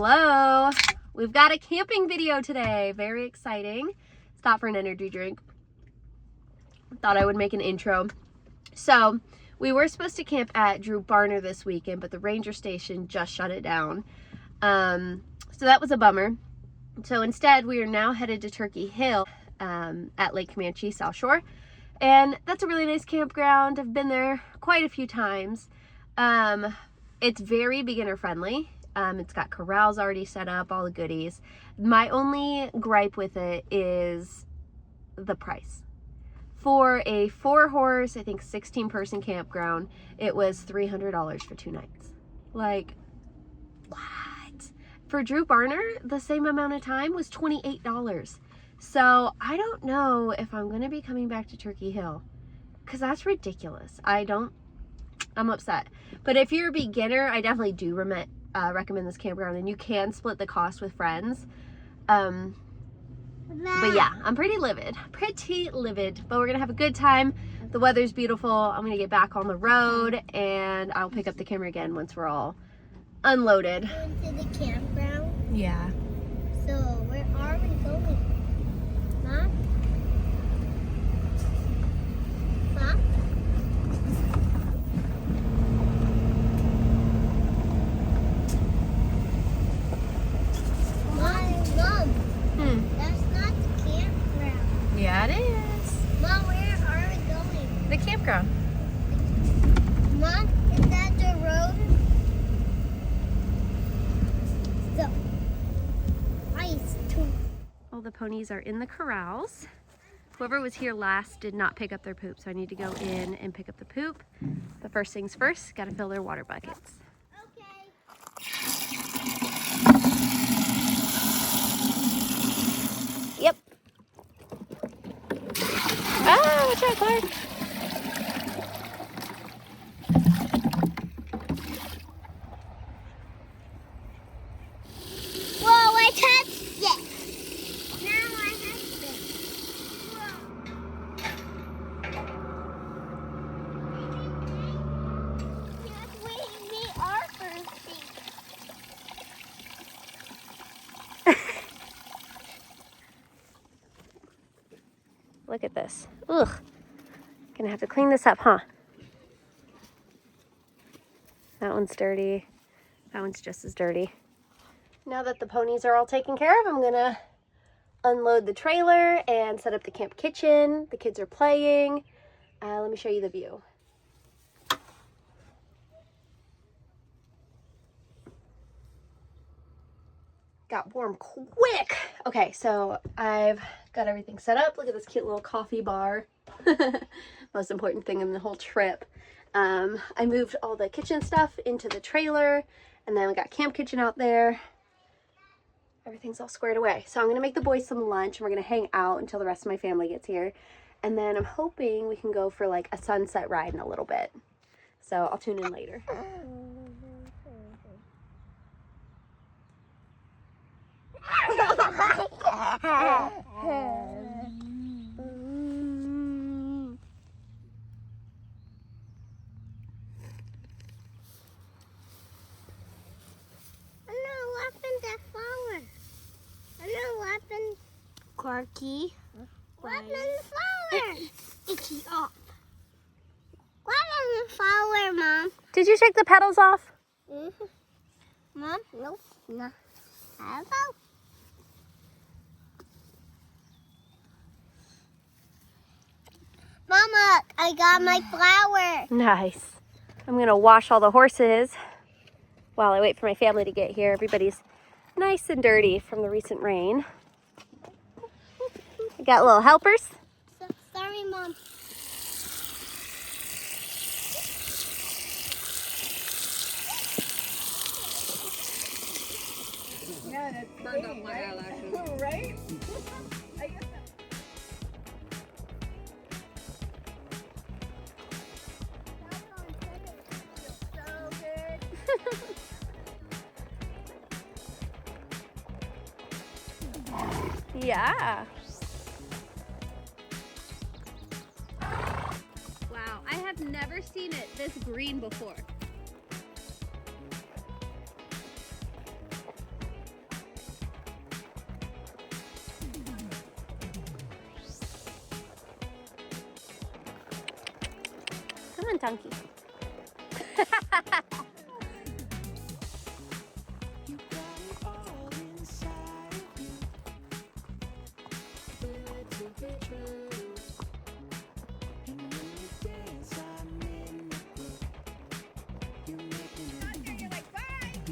Hello. We've got a camping video today. Very exciting. Stop for an energy drink. Thought I would make an intro. So we were supposed to camp at Drew Barner this weekend, but the ranger station just shut it down. So that was a bummer. So instead, we are now headed to Turkey Hill at Lake Comanche, South Shore. And that's a really nice campground. I've been there quite a few times. It's very beginner friendly. It's got corrals already set up, all the goodies. My only gripe with it is the price. For a 4-horse, I think 16-person campground, it was $300 for 2 nights. Like, what? For Drew Barner, the same amount of time was $28. So I don't know if I'm going to be coming back to Turkey Hill, because that's ridiculous. I'm upset. But if you're a beginner, I definitely do recommend this campground, and you can split the cost with friends. But yeah, I'm pretty livid, but we're gonna have a good time. The weather's beautiful. I'm gonna get back on the road, and I'll pick up the camera again once we're all unloaded. Going to the campground? Yeah. So where are we going? Mom? Mom? That's not the campground. Yeah, it is. Mom, where are we going? The campground. Mom, is that the road? So, ice too. All the ponies are in the corrals. Whoever was here last did not pick up their poop, so I need to go in and pick up the poop. But first things first, gotta fill their water buckets. Yep. Ah, watch out, Clark. Whoa, I touched it. Now I have it. Whoa. We meet our first thing. Look at this. Ugh. Gonna have to clean this up, huh? That one's dirty. That one's just as dirty. Now that the ponies are all taken care of, I'm gonna unload the trailer and set up the camp kitchen. The kids are playing. Let me show you the view. Got warm quick. Okay, so I've got everything set up. Look at this cute little coffee bar. Most important thing in the whole trip. I moved all the kitchen stuff into the trailer, and then we got camp kitchen out there. Everything's all squared away. So I'm gonna make the boys some lunch, and we're gonna hang out until the rest of my family gets here. And then I'm hoping we can go for like a sunset ride in a little bit. So I'll tune in later. Clarky. What happened to the flower? Itchy up. What happened to the flower, Mom? Did you take the petals off? Mm-hmm. Mom? Nope. No. How about? Mama, I got my flower. Nice. I'm gonna wash all the horses while I wait for my family to get here. Everybody's nice and dirty from the recent rain. I got little helpers. Sorry, Mom. Yeah, that burned up my eyelashes. Right? I guess so good. Yeah. Wow, I have never seen it this green before. on, donkey.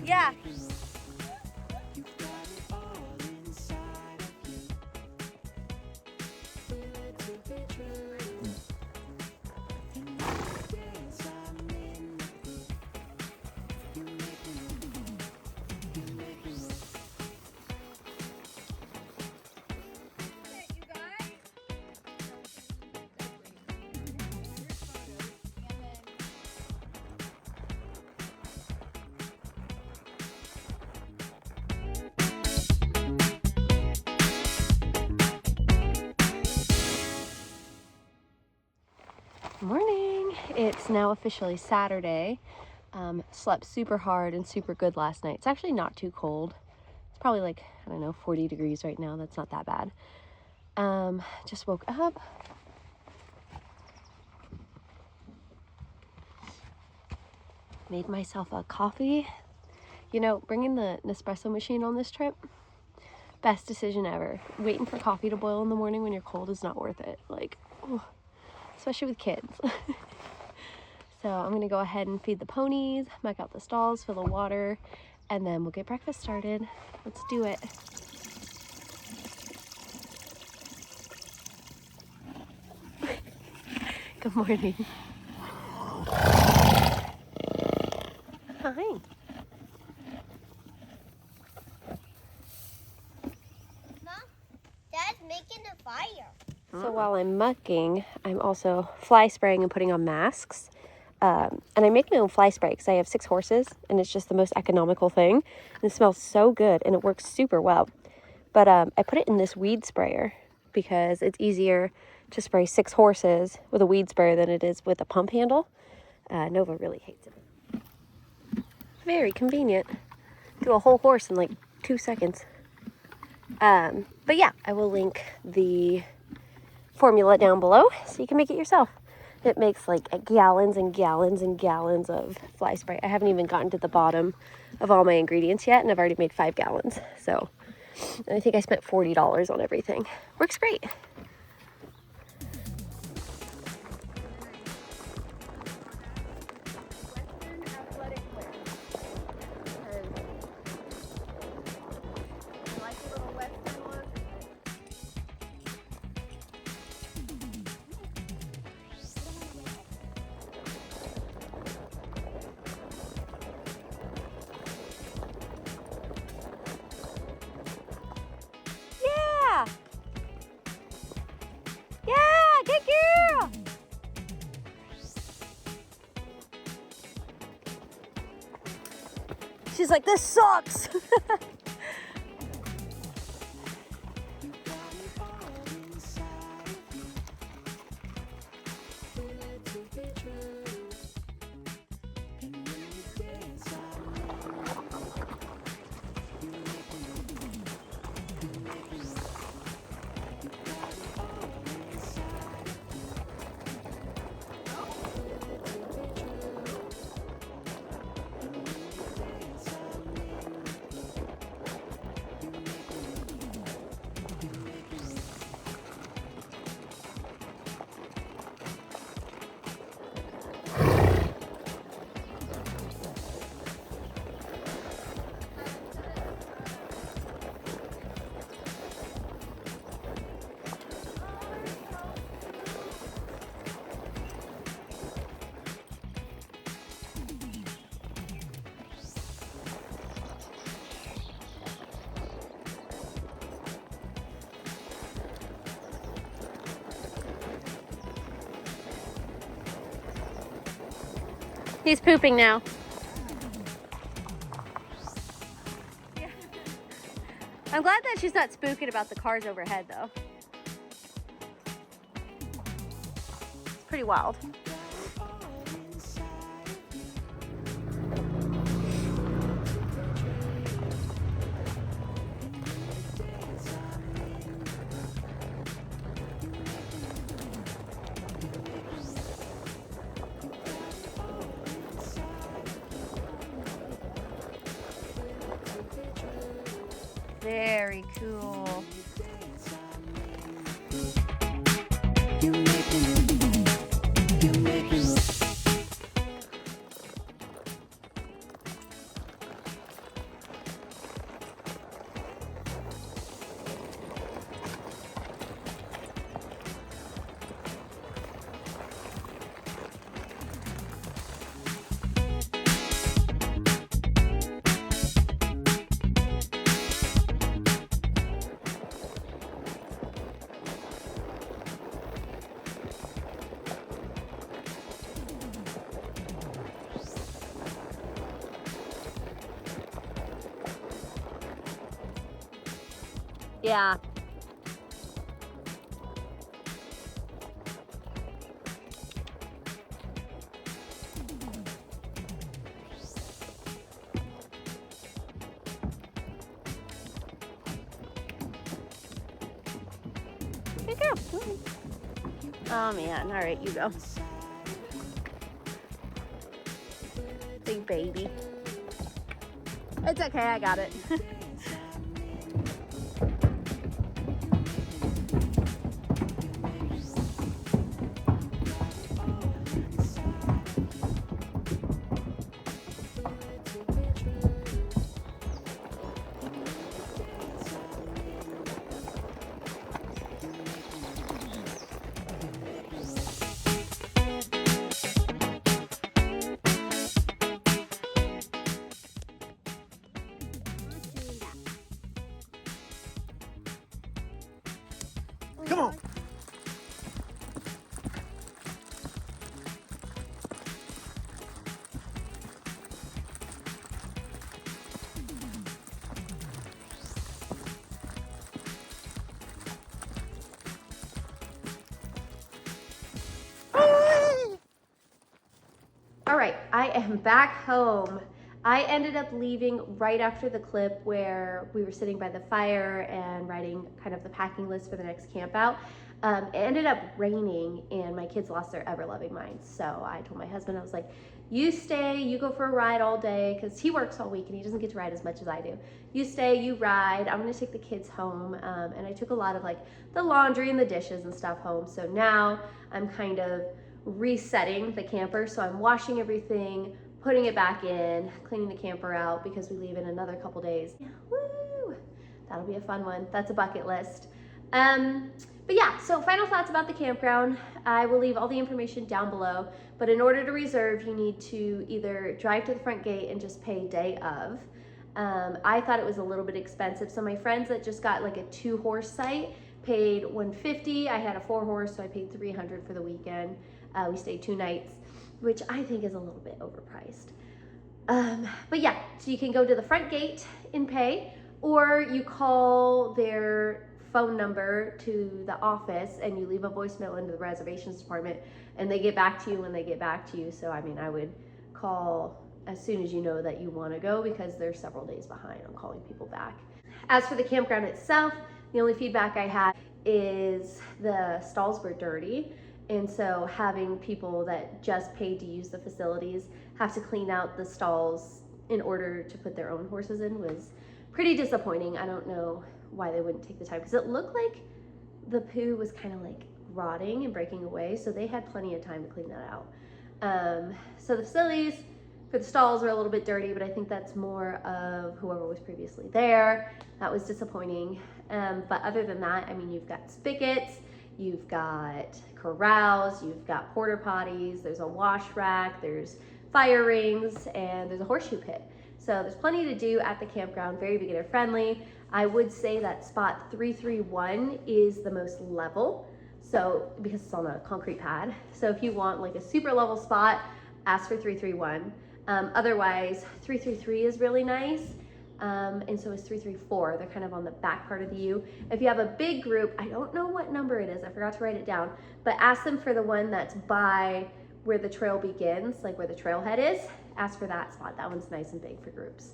Yeah. Morning. It's now officially Saturday. Slept super hard and super good last night. It's actually not too cold. It's probably like, I don't know, 40 degrees right now. That's not that bad. Just woke up. Made myself a coffee. You know, bringing the Nespresso machine on this trip, best decision ever. Waiting for coffee to boil in the morning when you're cold is not worth it. Like, ugh. Especially with kids. So I'm gonna go ahead and feed the ponies, muck out the stalls, fill the water, and then we'll get breakfast started. Let's do it. Good morning. Hi. Mom, Dad's making a fire. So while I'm mucking, I'm also fly spraying and putting on masks. And I make my own fly spray because I have 6 horses and it's just the most economical thing. And it smells so good and it works super well. But I put it in this weed sprayer because it's easier to spray 6 horses with a weed sprayer than it is with a pump handle. Nova really hates it. Very convenient. Do a whole horse in like 2 seconds. But yeah, I will link the formula down below so you can make it yourself. It makes like gallons and gallons and gallons of fly spray. I haven't even gotten to the bottom of all my ingredients yet, and I've already made 5 gallons. So I think I spent $40 on everything. Works great. Yeah, good girl. She's like, this sucks. He's pooping now. Yeah. I'm glad that she's not spooking about the cars overhead, though. It's pretty wild. Very cool. Yeah. Good girl. Oh man, all right, you go. Big baby. It's okay, I got it. Come on. All right, I am back home. I ended up leaving right after the clip where we were sitting by the fire and writing kind of the packing list for the next camp out. It ended up raining and my kids lost their ever-loving minds. So I told my husband, I was like, you stay, you go for a ride all day, because he works all week and he doesn't get to ride as much as I do. You stay, you ride, I'm gonna take the kids home. And I took a lot of like the laundry and the dishes and stuff home. So now I'm kind of resetting the camper. So I'm washing everything, putting it back in, cleaning the camper out because we leave in another couple days. Yeah, woo! That'll be a fun one. That's a bucket list. But yeah, so final thoughts about the campground. I will leave all the information down below, but in order to reserve, you need to either drive to the front gate and just pay day of. I thought it was a little bit expensive, so my friends that just got like a 2-horse site paid $150. I had a 4-horse, so I paid $300 for the weekend. We stayed 2 nights, which I think is a little bit overpriced. But yeah, so you can go to the front gate and pay, or you call their phone number to the office and you leave a voicemail into the reservations department and they get back to you when they get back to you. So I mean, I would call as soon as you know that you want to go, because they're several days behind on calling people back. As for the campground itself, the only feedback I had is the stalls were dirty. And so having people that just paid to use the facilities have to clean out the stalls in order to put their own horses in was pretty disappointing. I don't know why they wouldn't take the time, because it looked like the poo was kind of like rotting and breaking away. So they had plenty of time to clean that out. So the facilities for the stalls are a little bit dirty, but I think that's more of whoever was previously there. That was disappointing. But other than that, I mean, you've got spigots, you've got corrals, you've got porta potties, there's a wash rack, there's fire rings, and there's a horseshoe pit. So there's plenty to do at the campground, very beginner friendly. I would say that spot 331 is the most level, so because it's on a concrete pad. So if you want like a super level spot, ask for 331. Otherwise, 333 is really nice. And so is 334. They're kind of on the back part of the U. If you have a big group, I don't know what number it is, I forgot to write it down, but ask them for the one that's by where the trail begins, like where the trailhead is. Ask for that spot. That one's nice and big for groups.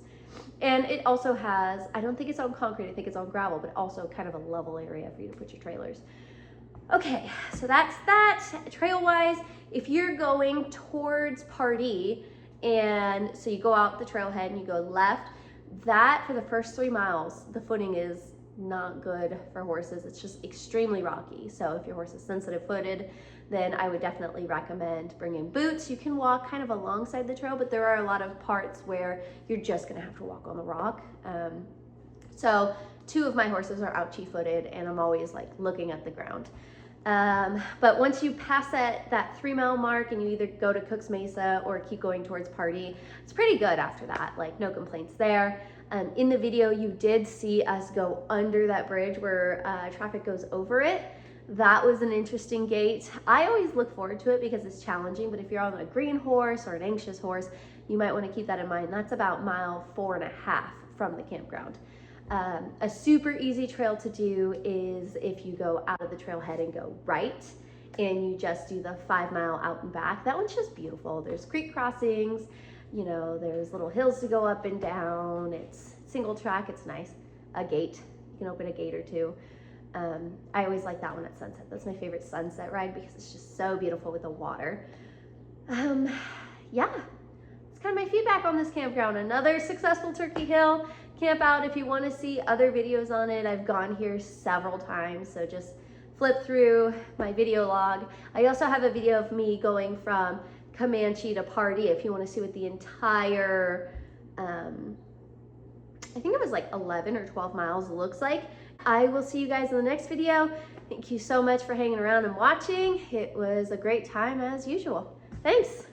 And it also has, I don't think it's on concrete, I think it's on gravel, but also kind of a level area for you to put your trailers. Okay, so that's that. Trail-wise, if you're going towards Pardee, and so you go out the trailhead and you go left, that for the first 3 miles, the footing is not good for horses. It's just extremely rocky. So if your horse is sensitive footed, then I would definitely recommend bringing boots. You can walk kind of alongside the trail, but there are a lot of parts where you're just gonna have to walk on the rock. So 2 of my horses are ouchie footed, and I'm always like looking at the ground. But once you pass that 3 mile mark and you either go to Cook's Mesa or keep going towards Party, it's pretty good after that, like no complaints there. In the video, you did see us go under that bridge where traffic goes over it. That was an interesting gate. I always look forward to it because it's challenging, but if you're on a green horse or an anxious horse, you might want to keep that in mind. That's about mile 4.5 from the campground. A super easy trail to do is if you go out of the trailhead and go right, and you just do the 5 mile out and back. That one's just beautiful. There's creek crossings, you know, there's little hills to go up and down. It's single track, it's nice. A gate, you can open a gate or 2. I always like that one at sunset. That's my favorite sunset ride because it's just so beautiful with the water. Yeah, it's kind of my feedback on this campground. Another successful Turkey Hill camp out. If you want to see other videos on it, I've gone here several times, so just flip through my video log. I also have a video of me going from Comanche to Party if you want to see what the entire, I think it was like 11 or 12 miles looks like. I will see you guys in the next video. Thank you so much for hanging around and watching. It was a great time as usual. Thanks.